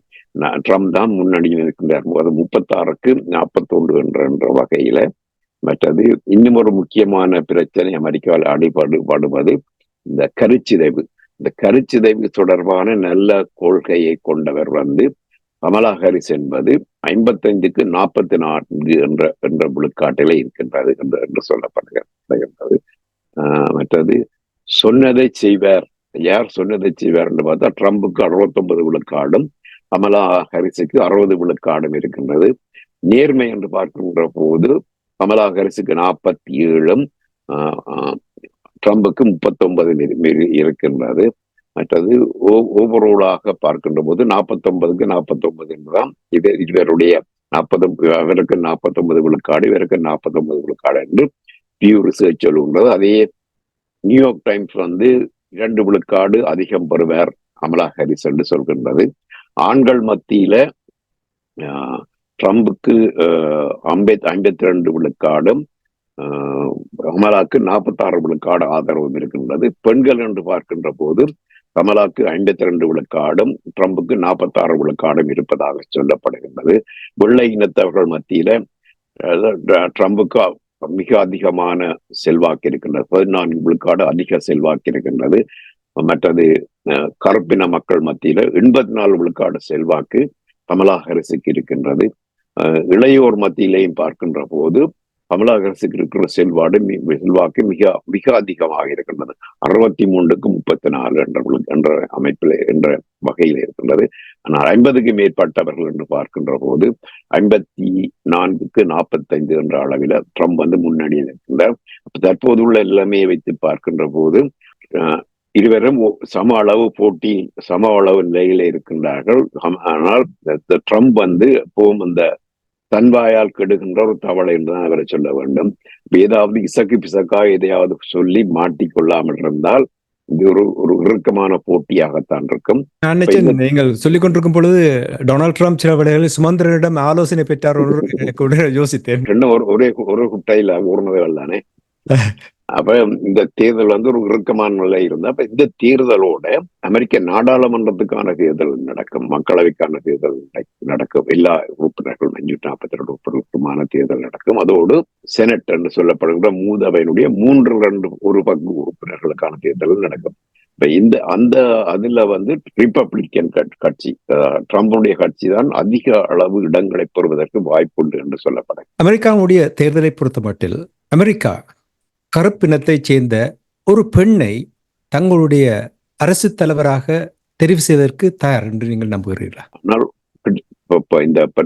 ட்ரம்ப் தான் முன்னணியில் இருக்கின்றார். 36க்கு 41 என்ற வகையில. மற்றது இன்னும் ஒரு முக்கியமான பிரச்சனை அமெரிக்காவில் அடிபடுவது இந்த கருச்சிதைவு. இந்த கருச்சிதைவு தொடர்பான நல்ல கொள்கையை கொண்டவர் கமலா ஹாரிஸ் என்பது 55க்கு 44 என்ற விழுக்காட்டிலே இருக்கின்றது என்று சொல்லப்படுகிறது. மற்றது சொன்னதை செய்வார், யார் சொன்னதை செய்வார் என்று பார்த்தா ட்ரம்புக்கு 69 விழுக்காடும் கமலா ஹாரிஸுக்கு 60 விழுக்காடும் இருக்கின்றது. நேர்மை என்று பார்க்கின்ற போது கமலா ஹாரிஸுக்கு 47ம் ட்ரம்புக்கு 39 இருக்கின்றது. மற்றது ஓவரோலாக பார்க்கின்ற போது 49க்கு 49 என்பதுதான் இவருடைய 40, அவருக்கு 49 விழுக்காடு, இவருக்கு 49 விழுக்காடு என்று பியூ ரிசர்ச் சொல்லுகின்றது. அதே நியூயார்க் டைம்ஸ் 2 விழுக்காடு அதிகம் பெறுவார் கமலா ஹாரிஸ் என்று சொல்கின்றது. ஆண்கள் மத்தியில ட்ரம்புக்கு 52 விழுக்காடும் கமலாக்கு 46 விழுக்காடு ஆதரவும் இருக்கின்றது. பெண்கள் என்று பார்க்கின்ற போது கமலாக்கு 52 விழுக்காடும் ட்ரம்புக்கு 46 விழுக்காடும் இருப்பதாக சொல்லப்படுகின்றது. வெள்ளை இனத்தவர்கள் மத்தியில ட்ரம்புக்கு மிக அதிகமான செல்வாக்கு இருக்கின்றது, 14 விழுக்காடு அதிக செல்வாக்கு இருக்கின்றது. மற்றது கருப்பின மக்கள் மத்தியில 84 விழுக்காடு செல்வாக்கு கமலா ஹாரிஸுக்கு இருக்கின்றது. இளையோர் மத்தியிலையும் பார்க்கின்ற போது கமலா ஹாரிஸுக்கு இருக்கிற செல்வாக்கு மிக மிக அதிகமாக இருக்கின்றது. 63க்கு 34 என்ற அமைப்பில் என்ற வகையில் இருக்கின்றது. ஆனால் 50க்கு மேற்பட்டவர்கள் என்று பார்க்கின்ற போது 54க்கு 45 என்ற அளவில் ட்ரம்ப் முன்னணியில் இருக்கின்றார். தற்போதுள்ள எல்லாமே வைத்து பார்க்கின்ற போது இருவரும் சம அளவு நிலையில இருக்கின்றார்கள். ஆனால் ட்ரம்ப் எப்பவும் அந்த தன்வாயால் கெடுகின்ற ஒரு தவளை என்றுதான் அவரை சொல்ல வேண்டும். ஏதாவது இசக்கு பிசக்கா எதையாவது சொல்லி மாட்டிக்கொள்ளாமல் இருந்தால் இது ஒரு இறுக்கமான போட்டியாகத்தான் இருக்கும். நான் நினைச்சேன் நீங்கள் சொல்லிக் கொண்டிருக்கும் பொழுது டொனால்ட் ட்ரம்ப் சில வேளைகளில் சுமந்திரனிடம் ஆலோசனை பெற்றார் யோசித்தேன். ஒரே குட்டையில ஊர்னதுகள் தானே. அப்ப இந்த தேர்தல் ஒரு இறுக்கமான நிலை இருந்தா, அப்ப இந்த தேர்தலோட அமெரிக்க நாடாளுமன்றத்துக்கான தேர்தல் நடக்கும், மக்களவைக்கான தேர்தல் நடக்கும், எல்லா உறுப்பினர்கள் 542 உறுப்பினருக்குமான தேர்தல் நடக்கும். அதோடு செனட் என்று சொல்லப்படுகின்ற மூதவையினுடைய 3/2 பங்கு உறுப்பினர்களுக்கான தேர்தல் நடக்கும். அதுல ரிப்பப்ளிக்கன் கட்சி, ட்ரம்புடைய கட்சி தான் அதிக அளவு இடங்களை பெறுவதற்கு வாய்ப்புண்டு என்று சொல்லப்படும். அமெரிக்காவுடைய தேர்தலை பொறுத்த மட்டில் அமெரிக்கா கருப்பினத்தை சேர்ந்த ஒரு பெண்ணை தங்களுடைய அரசு தலைவராக தெரிவு செய்வதற்கு தயார் என்று நீங்கள் நம்புகிறீர்களா? ஆனால்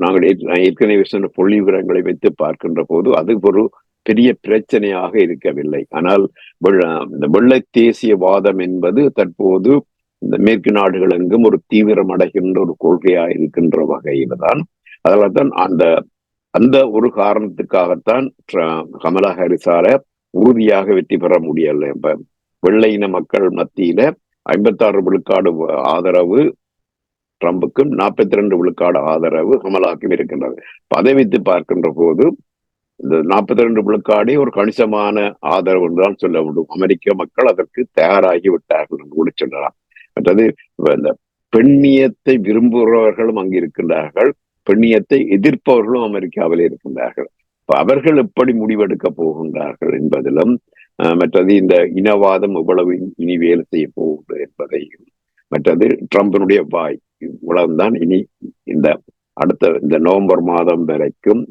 நாங்கள் ஏற்கனவே சொன்ன புள்ளி விவரங்களை வைத்து பார்க்கின்ற போது அது ஒரு பெரிய பிரச்சனையாக இருக்கவில்லை. ஆனால் இந்த வெள்ளை தேசியவாதம் என்பது தற்போது இந்த மேற்கு நாடுகள் எங்கும் ஒரு தீவிரம் அடைகின்ற ஒரு கொள்கையாக இருக்கின்ற வகையில தான், அதனால தான் அந்த ஒரு காரணத்துக்காகத்தான் கமலா ஹாரிஸால உறுதியாக வெற்றி பெற முடியல. வெள்ளை இன மக்கள் மத்தியில 56 விழுக்காடு ஆதரவு ட்ரம்புக்கும் 42 விழுக்காடு ஆதரவு கமலாவுக்கும் இருக்கின்றது. அதை வைத்து பார்க்கின்ற போது இந்த 42 விழுக்காடே ஒரு கணிசமான ஆதரவு என்றுதான் சொல்ல வேண்டும். அமெரிக்க மக்கள் அதற்கு தயாராகி விட்டார்கள் என்று கூட சொல்லலாம். மற்றது இந்த பெண்ணியத்தை விரும்புகிறவர்களும் அங்கு இருக்கின்றார்கள், பெண்ணியத்தை எதிர்ப்பவர்களும் அமெரிக்காவில் இருக்கின்றார்கள். அவர்கள் எப்படி முடிவெடுக்க போகின்றார்கள் என்பதிலும், மற்றது இந்த இனவாதம் எவ்வளவு இனி வேலை செய்ய போகுது என்பதையும், மற்றது ட்ரம்பினுடைய வாய் இவ்வளவுதான் இனி இந்த அடுத்த இந்த நவம்பர் மாதம் வரைக்கும்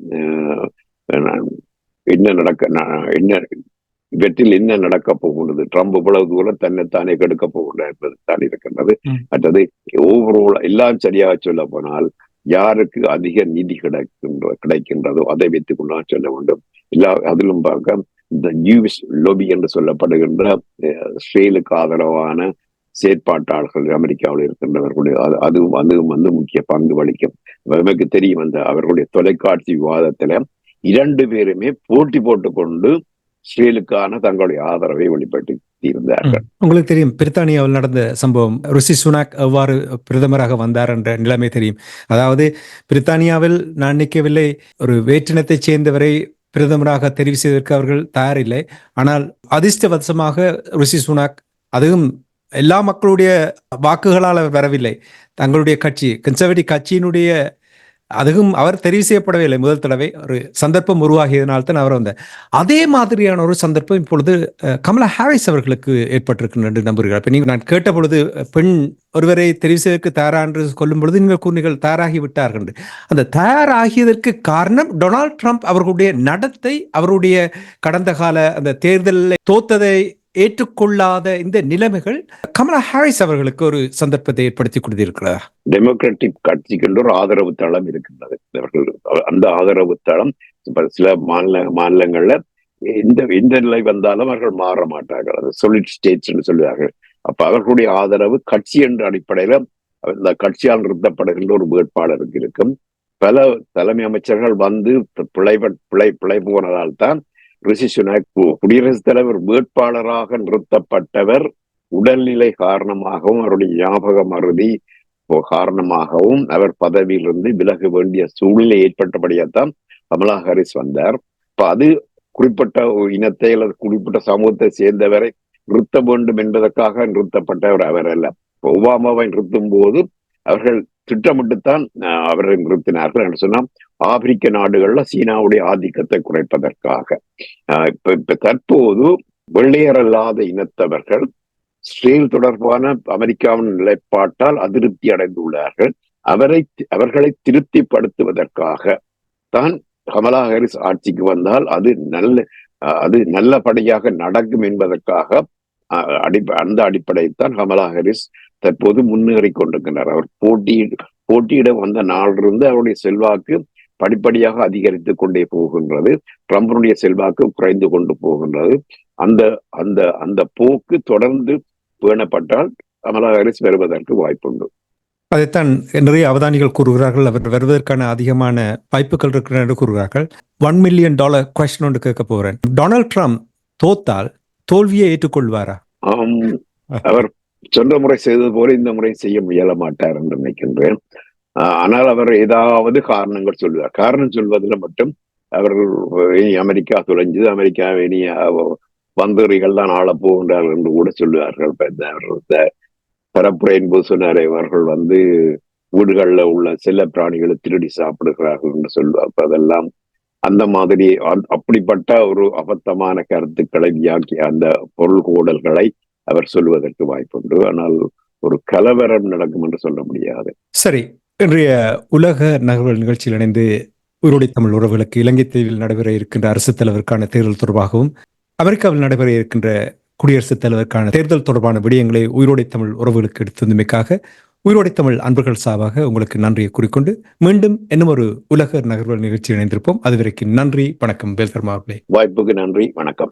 இவற்றில் என்ன நடக்க போகின்றது, ட்ரம்ப் இவ்வளவு தூரம் தன்னைத்தானே கெடுக்க போகின்றார் என்பது தான் இருக்கின்றது. மற்றது ஓவரோல் எல்லாம் சரியாக சொல்ல போனால் யாருக்கு அதிக நிதி கிடைக்கின்றதோ அதை வைத்துக் கொண்டு சொல்ல வேண்டும். அதிலும் பார்க்க இந்த யூஎஸ் லோபி என்று சொல்லப்படுகின்ற இஸ்ரேலுக்கு ஆதரவான செயற்பாட்டாளர்கள் அமெரிக்காவில் இருக்கின்றவர்களுடைய அதுவும் வந்து முக்கிய பங்கு வகிக்கும். நமக்கு தெரியும், அந்த அவர்களுடைய தொலைக்காட்சி விவாதத்துல 2 பேருமே போட்டி போட்டுக்கொண்டு இஸ்ரேலுக்கான தங்களுடைய ஆதரவை வெளிப்படுத்தி இருந்தார்கள். உங்களுக்கு தெரியும், பிரித்தானியாவில் நடந்த சம்பவம், ரிஷி சுனாக் எவ்வாறு பிரதமராக வந்தார் என்ற நிலைமை தெரியும். அதாவது பிரித்தானியாவில் நான் நினைக்கவில்லை ஒரு வேற்றினத்தை சேர்ந்தவரை பிரதமராக தெரிவு செய்வதற்கு அவர்கள் தயாரில்லை. ஆனால் அதிர்ஷ்டவசமாக ரிஷி சுனாக், அதுவும் எல்லா மக்களுடைய வாக்குகளால் வரவில்லை, தங்களுடைய கட்சி கன்சர்வேட்டிவ் கட்சியினுடைய, அதுவும் அவர் தெரிவு செய்யப்படவில்லை. முதல் தடவை ஒரு சந்தர்ப்பம் உருவாகியதனால்தான் அவர் வந்தார். அதே மாதிரியான ஒரு சந்தர்ப்பம் இப்பொழுது கமலா ஹாரிஸ் அவர்களுக்கு ஏற்பட்டிருக்கின்ற என்று நம்புகிறார். இப்ப நீங்கள் நான் கேட்ட பொழுது பெண் ஒருவரை தெரிவு செய்வதற்கு தயாரா என்று சொல்லும் பொழுது நீங்கள் கூறினீர்கள் தயாராகி விட்டார்கள். அந்த தயாராகியதற்கு காரணம் டொனால்ட் ட்ரம்ப் அவர்களுடைய நடத்தை, அவருடைய கடந்த கால அந்த தேர்தலில் தோத்ததை ஏற்றுக்கொள்ளாத இந்த நிலைமைகள் கமலா ஹாரிஸ் அவர்களுக்கு ஒரு சந்தர்ப்பத்தை ஏற்படுத்தி கொடுத்திருக்கிறார். டெமோக்ராட்டிக் கட்சிக்கு ஒரு ஆதரவு தளம் இருக்கின்றது. அந்த ஆதரவு தளம் சில மாநிலங்கள்ல எந்த நிலை வந்தாலும் அவர்கள் மாற மாட்டார்கள். அது சொலிட் ஸ்டேட்ஸ் என்று சொல்லுவார்கள். அப்ப அவர்களுடைய ஆதரவு கட்சி என்ற அடிப்படையில இந்த கட்சியால் நிறுத்தப்படுகின்ற ஒரு வேட்பாளருக்கு இருக்கும். பல தலைமை அமைச்சர்கள் வந்து பிழை போனதால் தான் ரிஷி சுனாக் குடியரசுத் தலைவர் வேட்பாளராக நிறுத்தப்பட்டவர் உடல்நிலை காரணமாகவும் அவருடைய ஞாபக மறதி காரணமாகவும் அவர் பதவியிலிருந்து விலக வேண்டிய சூழ்நிலை ஏற்பட்டபடியாத்தான் கமலா ஹாரிஸ் வந்தார். இப்ப அது குறிப்பிட்ட இனத்தை அல்லது குறிப்பிட்ட சமூகத்தை சேர்ந்தவரை நிறுத்த வேண்டும் என்பதற்காக நிறுத்தப்பட்டவர் அவர் அல்ல. ஒபாமாவை நிறுத்தும் போது அவர்கள் திட்டமிட்டுத்தான் அவரை நிறுத்தினார்கள் என்று சொன்னா, ஆப்பிரிக்க நாடுகள்ல சீனாவுடைய ஆதிக்கத்தை குறைப்பதற்காக. இப்ப தற்போது வெள்ளையர் அல்லாத இனத்தவர்கள் இஸ்ரேல் தொடர்பான அமெரிக்காவின் நிலைப்பாட்டால் அதிருப்தி அடைந்துள்ளார்கள். அவர்களை திருப்திப்படுத்துவதற்காக தான் கமலா ஹாரிஸ் ஆட்சிக்கு வந்தால் அது நல்லபடியாக நடக்கும் என்பதற்காக அந்த அடிப்படையில் தான் கமலா ஹாரிஸ் தற்போது முன்னேறி கொண்டிருக்கின்றார். அவர் போட்டியிட வந்த நாளிலிருந்து அவருடைய செல்வாக்கு படிப்படியாக அதிகரித்துக் கொண்டே போகின்றது. ட்ரம்பினுடைய செல்வாக்கு குறைந்து கொண்டு போகின்றது. அந்த போக்கு தொடர்ந்து பேணப்பட்டால் கமலா ஹாரிஸ் வருவதற்கு வாய்ப்புண்டு. அதைத்தான் நிறைய அவதானிகள் கூறுகிறார்கள். அவர் வருவதற்கான அதிகமான வாய்ப்புகள் இருக்கிற என்று கூறுகிறார்கள். $1 மில்லியன் கொஸ்டின் ஒன்று கேட்க போகிறேன். டொனால்ட் ட்ரம்ப் தோத்தால் தோல்வியை ஏற்றுக்கொள்வாரா? அவர் சொன்ன முறை செய்தது போல இந்த முறை செய்ய முயல மாட்டார் என்று நினைக்கின்றேன். ஆனால் அவர் ஏதாவது காரணங்கள் சொல்லுவார். காரணம் சொல்வதில் மட்டும் அவர்கள் இனி அமெரிக்கா தொலைஞ்சது, அமெரிக்கா இனி வந்தறிகள் தான் ஆள போகின்றார்கள் என்று கூட சொல்லுவார்கள். பரப்புரை என்பது சொன்னார், அவர்கள் வீடுகளில் உள்ள செல்ல பிராணிகளை திருடி சாப்பிடுகிறார்கள் என்று சொல்லுவார். அதெல்லாம் அந்த மாதிரி அப்படிப்பட்ட ஒரு அபத்தமான கருத்துக்களை வியாக்கி அந்த பொருள் கோடல்களை அவர் சொல்வதற்கு வாய்ப்புண்டு. ஆனால் ஒரு கலவரம் நடக்கும் என்று சொல்ல முடியாது. சரி, இன்றைய உலக நகர்வுகள் நிகழ்ச்சியில் இணைந்து உயிரோடை தமிழ் உறவுகளுக்கு இலங்கை தீவில் நடைபெற இருக்கின்ற அரசுத் தலைவருக்கான தேர்தல் தொடர்பாகவும் அமெரிக்காவில் நடைபெற இருக்கின்ற குடியரசுத் தலைவருக்கான தேர்தல் தொடர்பான விடயங்களை உயிரோடை தமிழ் உறவுகளுக்கு எடுத்ததுமைக்காக உயிரோடை தமிழ் அன்பர்கள் சார்பாக உங்களுக்கு நன்றியை கூறிக்கொண்டு மீண்டும் இன்னும் ஒரு உலக நகர்வுகள் நிகழ்ச்சி இணைந்திருப்போம். அதுவரைக்கும் நன்றி, வணக்கம். வேல்தர்மா அவர்களே, வாய்ப்புக்கு நன்றி, வணக்கம்.